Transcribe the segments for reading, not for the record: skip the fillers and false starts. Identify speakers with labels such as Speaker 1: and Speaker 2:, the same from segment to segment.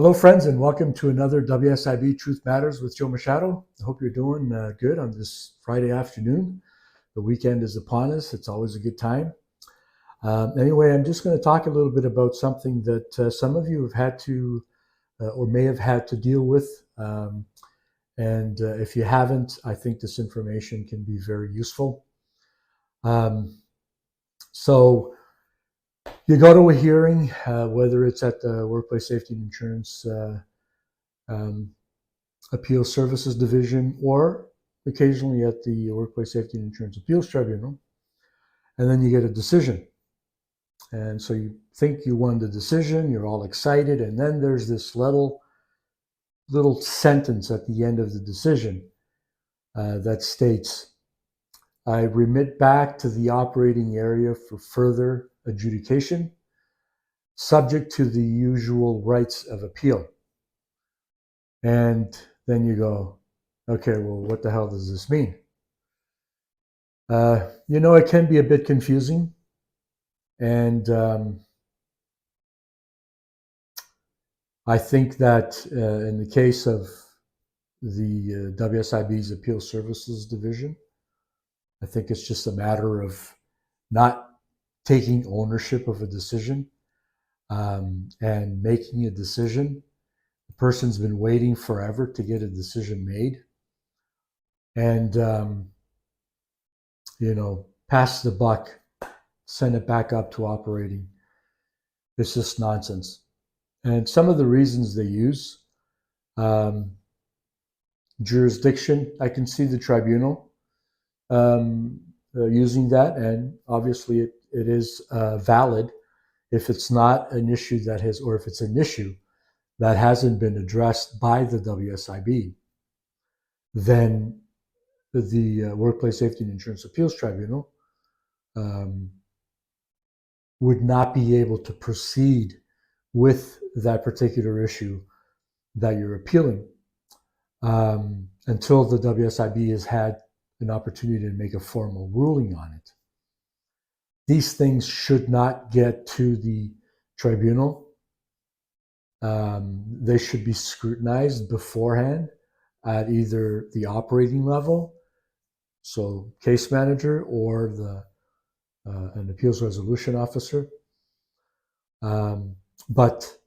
Speaker 1: Hello, friends, and welcome to another WSIB Truth Matters with Joe Machado. I hope you're doing good on this Friday afternoon. The weekend is upon us. It's always a good time. Anyway, I'm just going to talk a little bit about something that some of you have had to or may have had to deal with. And if you haven't, I think this information can be very useful. So you go to a hearing, whether it's at the Workplace Safety and Insurance Appeal Services Division or occasionally at the Workplace Safety and Insurance Appeals Tribunal, and then you get a decision. And so you think you won the decision, you're all excited, and then there's this little sentence at the end of the decision that states, I remit back to the operating area for further adjudication, subject to the usual rights of appeal. And then you go, okay, well, what the hell does this mean? It can be a bit confusing. And I think that in the case of the WSIB's Appeal Services Division, I think it's just a matter of not taking ownership of a decision and making a decision. The person's been waiting forever to get a decision made. And, pass the buck, send it back up to operating. It's just nonsense. And some of the reasons they use, jurisdiction, I can see the tribunal using that, and obviously it is valid if it's not an issue that has, or if it's an issue that hasn't been addressed by the WSIB, then the Workplace Safety and Insurance Appeals Tribunal would not be able to proceed with that particular issue that you're appealing until the WSIB has had an opportunity to make a formal ruling on it. These things should not get to the tribunal. They should be scrutinized beforehand at either the operating level, so case manager, or an appeals resolution officer. But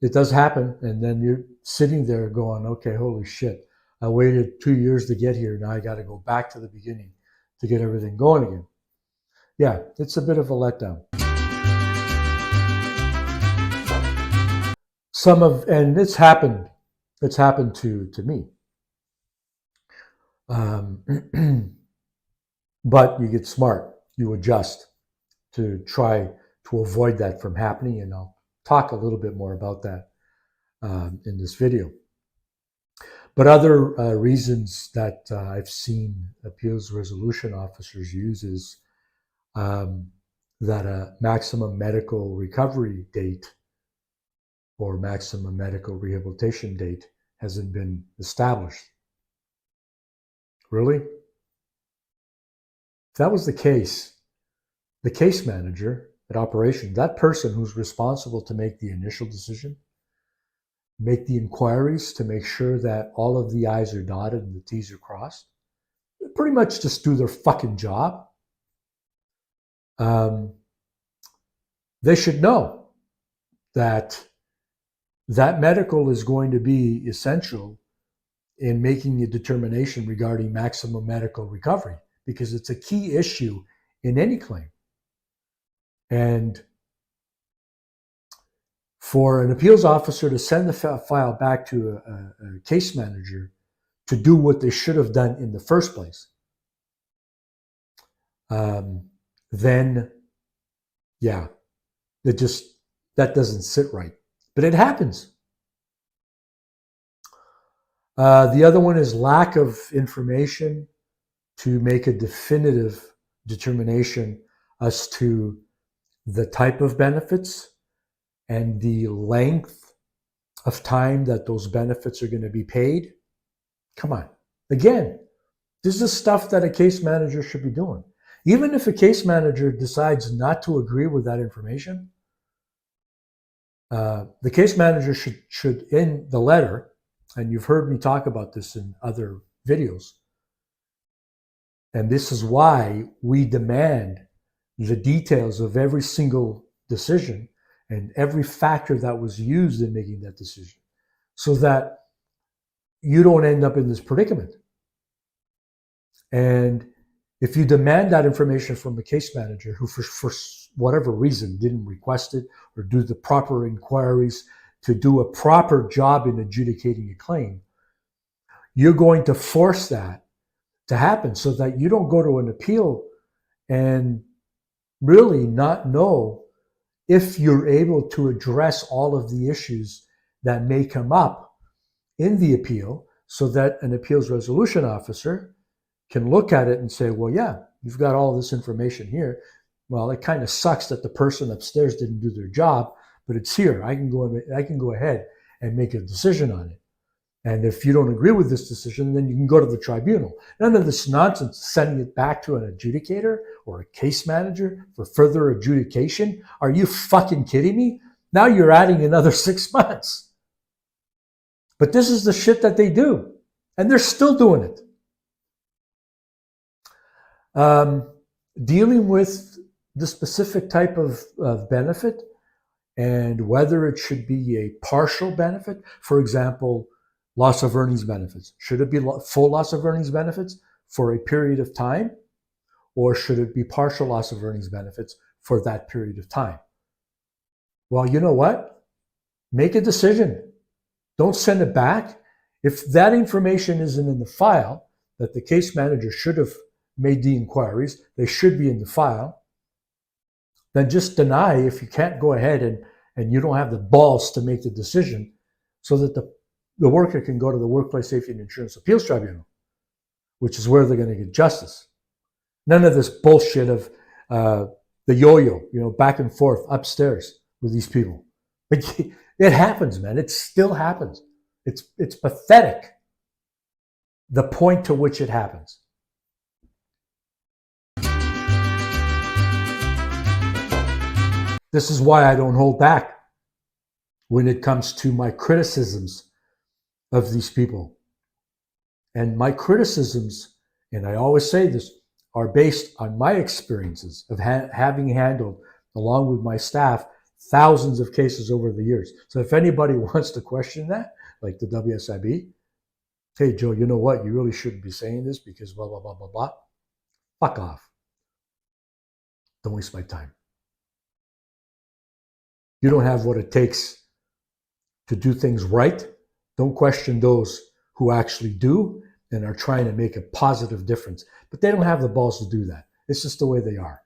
Speaker 1: it does happen, and then you're sitting there going, okay, holy shit, I waited 2 years to get here. Now I got to go back to the beginning to get everything going again. Yeah, it's a bit of a letdown. And it's happened to me. But you get smart, you adjust to try to avoid that from happening, and I'll talk a little bit more about that in this video. But other reasons that I've seen appeals resolution officers use is that a maximum medical recovery date or maximum medical rehabilitation date hasn't been established. Really? If that was the case manager at operation, that person who's responsible to make the initial decision, make the inquiries to make sure that all of the I's are dotted and the T's are crossed, they pretty much just do their fucking job. They should know that medical is going to be essential in making a determination regarding maximum medical recovery, because it's a key issue in any claim. And for an appeals officer to send the file back to a case manager to do what they should have done in the first place, then, yeah, that doesn't sit right. But it happens. The other one is lack of information to make a definitive determination as to the type of benefits and the length of time that those benefits are going to be paid. Come on. Again, this is stuff that a case manager should be doing. Even if a case manager decides not to agree with that information, The case manager should, in the letter, and you've heard me talk about this in other videos, and this is why we demand the details of every single decision and every factor that was used in making that decision, so that you don't end up in this predicament. And if you demand that information from a case manager who, for whatever reason, didn't request it or do the proper inquiries to do a proper job in adjudicating a claim, you're going to force that to happen so that you don't go to an appeal and really not know if you're able to address all of the issues that may come up in the appeal, so that an appeals resolution officer can look at it and say, well, yeah, you've got all this information here. Well, it kind of sucks that the person upstairs didn't do their job, but it's here. I can go ahead and make a decision on it. And if you don't agree with this decision, then you can go to the tribunal. None of this nonsense sending it back to an adjudicator or a case manager for further adjudication. Are you fucking kidding me? Now you're adding another 6 months. But this is the shit that they do. And they're still doing it. Dealing with the specific type of benefit and whether it should be a partial benefit, for example, loss of earnings benefits. Should it be full loss of earnings benefits for a period of time, or should it be partial loss of earnings benefits for that period of time? Well, you know what? Make a decision. Don't send it back. If that information isn't in the file, that the case manager should have made the inquiries, they should be in the file, then just deny if you can't go ahead and you don't have the balls to make the decision, so that the worker can go to the Workplace Safety and Insurance Appeals Tribunal, which is where they're going to get justice. None of this bullshit of the yo-yo, back and forth upstairs with these people. It happens, man. It still happens. It's pathetic, the point to which it happens. This is why I don't hold back when it comes to my criticisms of these people. And my criticisms, and I always say this, are based on my experiences of having handled, along with my staff, thousands of cases over the years. So if anybody wants to question that, like the WSIB, hey, Joe, you know what? You really shouldn't be saying this because blah, blah, blah, blah, blah. Fuck off. Don't waste my time. You don't have what it takes to do things right. Don't question those who actually do and are trying to make a positive difference. But they don't have the balls to do that. It's just the way they are.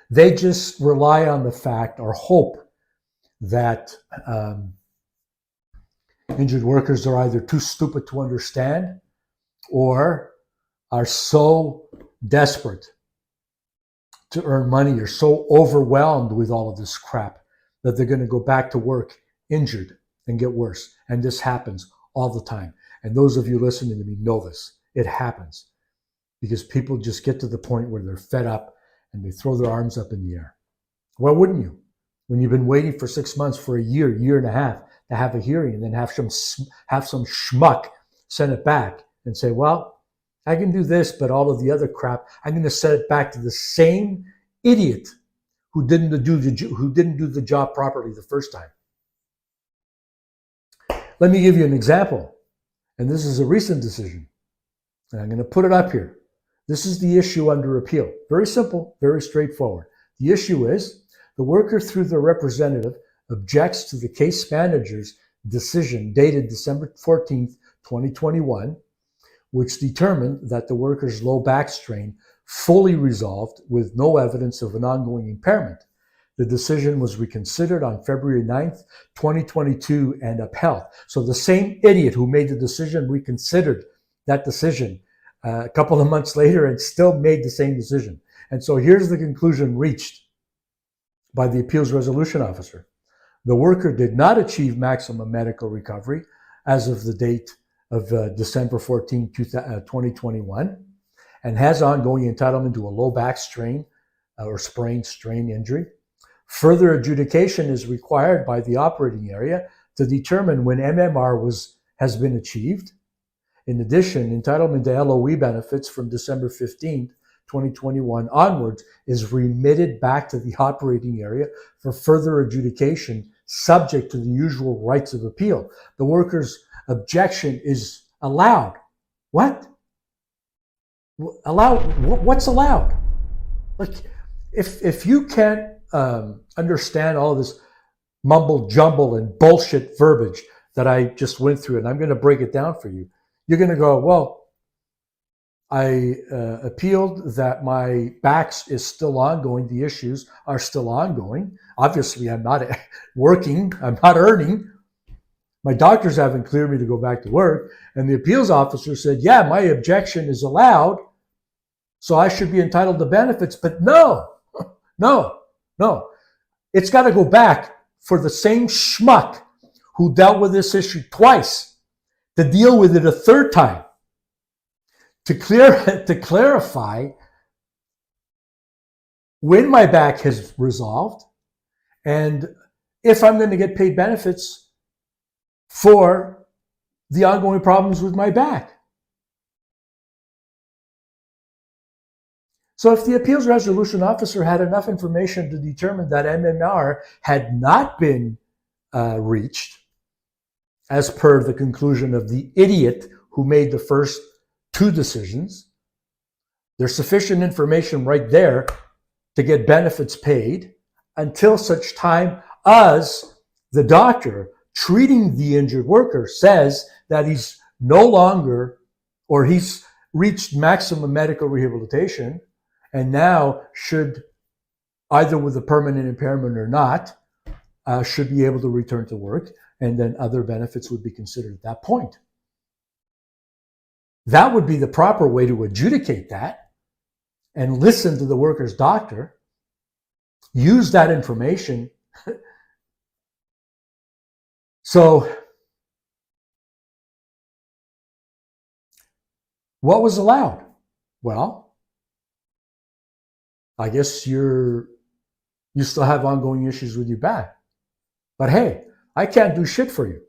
Speaker 1: They just rely on the fact or hope that injured workers are either too stupid to understand or are so desperate to earn money or so overwhelmed with all of this crap that they're going to go back to work injured and get worse. And this happens all the time. And those of you listening to me know this. It happens because people just get to the point where they're fed up and they throw their arms up in the air. Why wouldn't you? When you've been waiting for 6 months, for a year, year and a half to have a hearing, and then have some schmuck send it back and say, well, I can do this, but all of the other crap, I'm going to send it back to the same idiot who didn't do the job properly the first time. Let me give you an example. And this is a recent decision. And I'm going to put it up here. This is the issue under appeal. Very simple, very straightforward. The issue is the worker, through their representative, objects to the case manager's decision dated December 14th, 2021, which determined that the worker's low back strain fully resolved with no evidence of an ongoing impairment. The decision was reconsidered on February 9th, 2022 and upheld. So the same idiot who made the decision reconsidered that decision a couple of months later and still made the same decision. And so here's the conclusion reached by the appeals resolution officer. The worker did not achieve maximum medical recovery as of the date of December 14, 2021, and has ongoing entitlement to a low back strain or sprain strain injury Further adjudication is required by the operating area to determine when MMR has been achieved. In addition, entitlement to LOE benefits from December 15th, 2021 onwards is remitted back to the operating area for further adjudication, subject to the usual rights of appeal. The worker's objection is allowed. What? Allowed? What's allowed? Like, if you can't understand all this mumble jumble and bullshit verbiage that I just went through, and I'm going to break it down for you, you're going to go, well, I appealed that my back is still ongoing. The issues are still ongoing. Obviously, I'm not working. I'm not earning. My doctors haven't cleared me to go back to work. And the appeals officer said, yeah, my objection is allowed, so I should be entitled to benefits. But no. It's got to go back for the same schmuck who dealt with this issue twice to deal with it a third time. To clarify when my back has resolved and if I'm going to get paid benefits for the ongoing problems with my back. So if the appeals resolution officer had enough information to determine that MMR had not been reached, as per the conclusion of the idiot who made the first two decisions, there's sufficient information right there to get benefits paid until such time as the doctor treating the injured worker says that he's no longer, or he's reached maximum medical rehabilitation and now should, either with a permanent impairment or not, should be able to return to work, and then other benefits would be considered at that point. That would be the proper way to adjudicate that and listen to the worker's doctor, use that information. So what was allowed? Well, I guess you still have ongoing issues with your back. But hey, I can't do shit for you.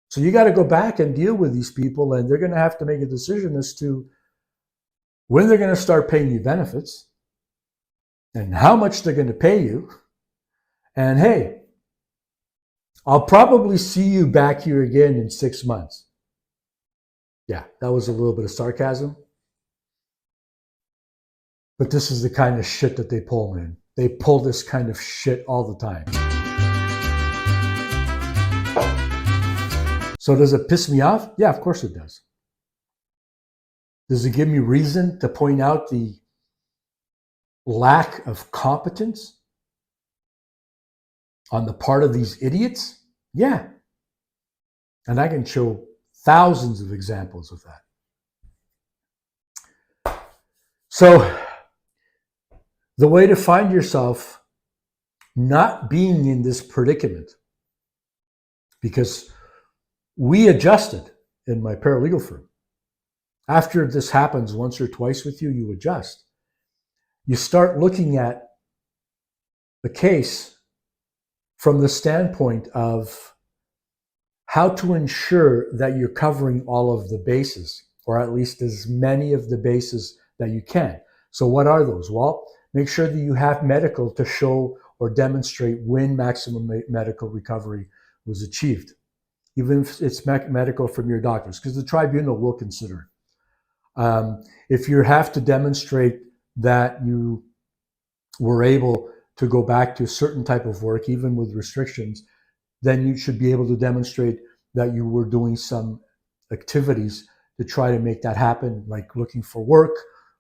Speaker 1: So you got to go back and deal with these people, and they're going to have to make a decision as to when they're going to start paying you benefits and how much they're going to pay you. And hey, I'll probably see you back here again in 6 months. Yeah, that was a little bit of sarcasm. But this is the kind of shit that they pull, man. They pull this kind of shit all the time. So does it piss me off? Yeah, of course it does. Does it give me reason to point out the lack of competence on the part of these idiots? Yeah. And I can show thousands of examples of that. So the way to find yourself not being in this predicament, because we adjusted in my paralegal firm. After this happens once or twice with you, you adjust. You start looking at the case from the standpoint of how to ensure that you're covering all of the bases, or at least as many of the bases that you can. So what are those? Well, make sure that you have medical to show or demonstrate when maximum medical recovery was achieved, even if it's medical from your doctors, because the tribunal will consider it. If you have to demonstrate that you were able to go back to a certain type of work, even with restrictions, then you should be able to demonstrate that you were doing some activities to try to make that happen, like looking for work,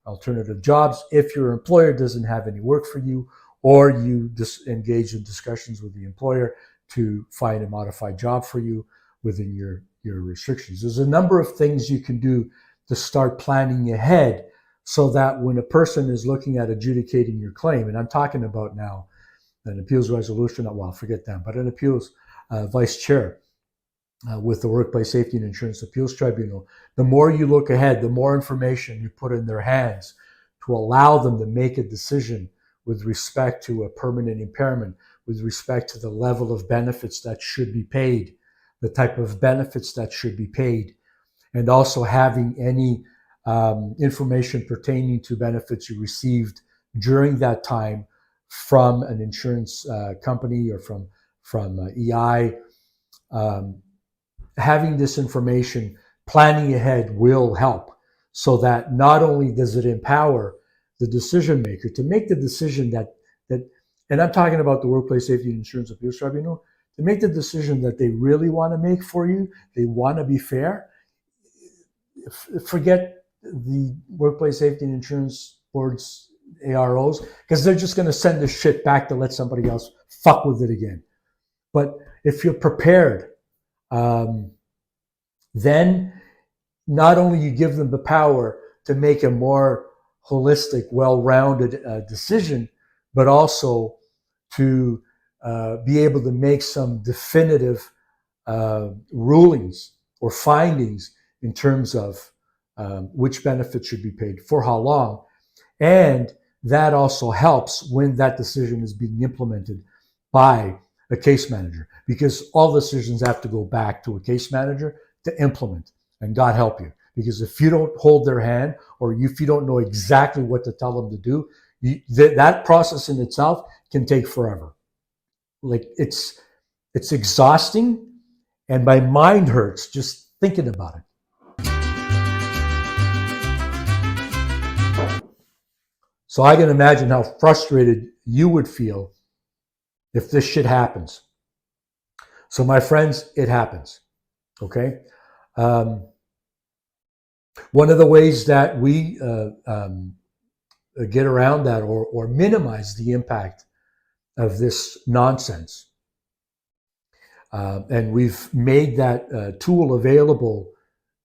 Speaker 1: alternative jobs, if your employer doesn't have any work for you, or you engage in discussions with the employer to find a modified job for you within your restrictions. There's a number of things you can do to start planning ahead so that when a person is looking at adjudicating your claim, and I'm talking about now an appeals resolution, well, forget that, but an appeals vice chair with the Workplace Safety and Insurance Appeals Tribunal, the more you look ahead, the more information you put in their hands to allow them to make a decision with respect to a permanent impairment, with respect to the level of benefits that should be paid, the type of benefits that should be paid, and also having any information pertaining to benefits you received during that time from an insurance company or from EI. Having this information, planning ahead will help, so that not only does it empower the decision maker to make the decision that and I'm talking about the Workplace Safety and Insurance Appeals Tribunal, to make the decision that they really want to make for you. They want to be fair. Forget the Workplace Safety and Insurance Board's AROs, because they're just going to send this shit back to let somebody else fuck with it again. But if you're prepared, then not only you give them the power to make a more holistic, well-rounded decision, but also to be able to make some definitive rulings or findings in terms of which benefits should be paid for how long. And that also helps when that decision is being implemented by a case manager, because all decisions have to go back to a case manager to implement. And God help you, because if you don't hold their hand, or if you don't know exactly what to tell them to do, that process in itself can take forever. Like it's exhausting, and my mind hurts just thinking about it. So I can imagine how frustrated you would feel if this shit happens. So my friends, it happens. Okay. One of the ways that we get around that or minimize the impact of this nonsense, and we've made that tool available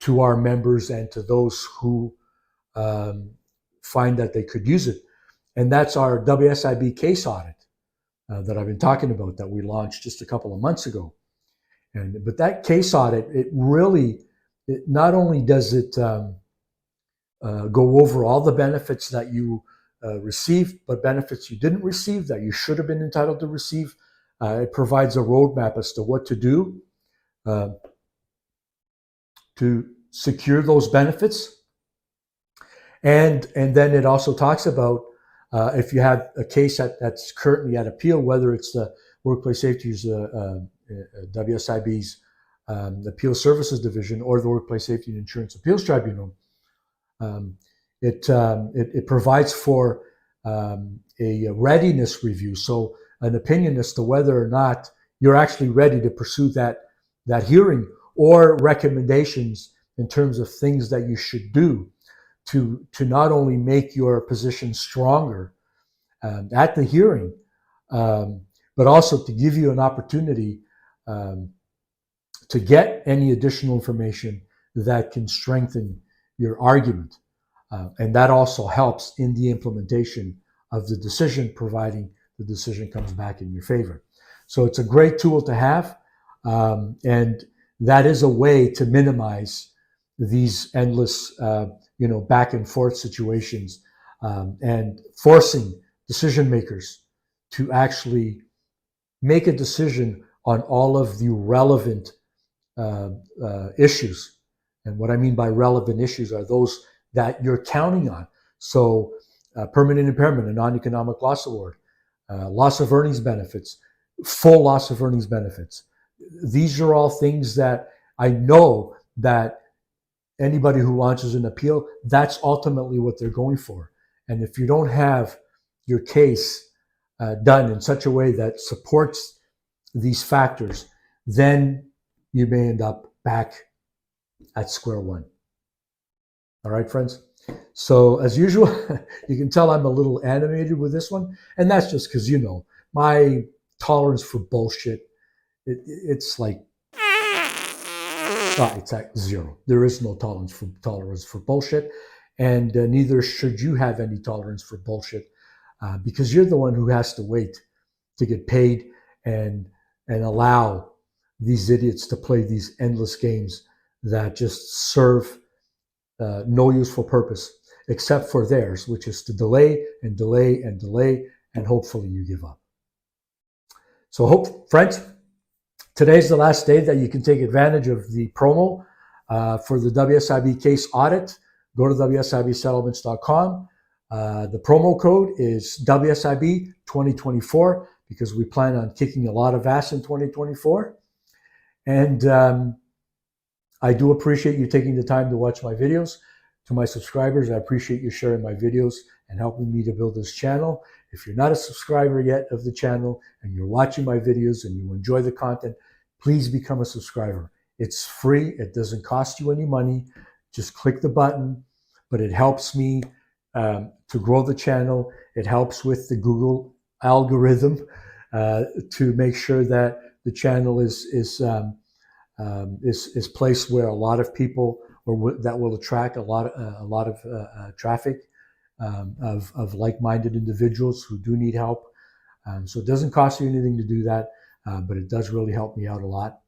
Speaker 1: to our members and to those who find that they could use it. And that's our WSIB case audit that I've been talking about, that we launched just a couple of months ago. But that case audit, it not only does it go over all the benefits that you received, but benefits you didn't receive that you should have been entitled to receive. It provides a roadmap as to what to do to secure those benefits. And then it also talks about if you have a case that's currently at appeal, whether it's the Workplace Safety's WSIB's Appeal Services Division or the Workplace Safety and Insurance Appeals Tribunal, it provides for a readiness review, so an opinion as to whether or not you're actually ready to pursue that hearing, or recommendations in terms of things that you should do to not only make your position stronger at the hearing, but also to give you an opportunity to get any additional information that can strengthen your argument. And that also helps in the implementation of the decision, providing the decision comes back in your favor. So it's a great tool to have. And that is a way to minimize these endless, back and forth situations, and forcing decision makers to actually make a decision on all of the relevant issues. And what I mean by relevant issues are those that you're counting on. So permanent impairment, a non-economic loss award, loss of earnings benefits, full loss of earnings benefits. These are all things that I know that anybody who launches an appeal, that's ultimately what they're going for. And if you don't have your case done in such a way that supports these factors, then you may end up back at square one. All right, friends? So as usual, you can tell I'm a little animated with this one. And that's just because, my tolerance for bullshit, it's like, it's at zero. There is no tolerance for bullshit. And neither should you have any tolerance for bullshit, because you're the one who has to wait to get paid and allow these idiots to play these endless games that just serve no useful purpose except for theirs, which is to delay and delay and delay and hopefully you give up. So friends, today's the last day that you can take advantage of the promo for the WSIB case audit. Go to WSIBsettlements.com. The promo code is WSIB 2024 because we plan on kicking a lot of ass in 2024. And I do appreciate you taking the time to watch my videos. To my subscribers, I appreciate you sharing my videos and helping me to build this channel. If you're not a subscriber yet of the channel and you're watching my videos and you enjoy the content, please become a subscriber. It's free. It doesn't cost you any money. Just click the button, but it helps me to grow the channel. It helps with the Google algorithm to make sure that the channel is placed where a lot of people, or that will attract a lot of traffic of like-minded individuals who do need help. So it doesn't cost you anything to do that, but it does really help me out a lot.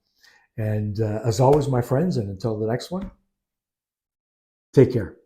Speaker 1: And as always, my friends, and until the next one, take care.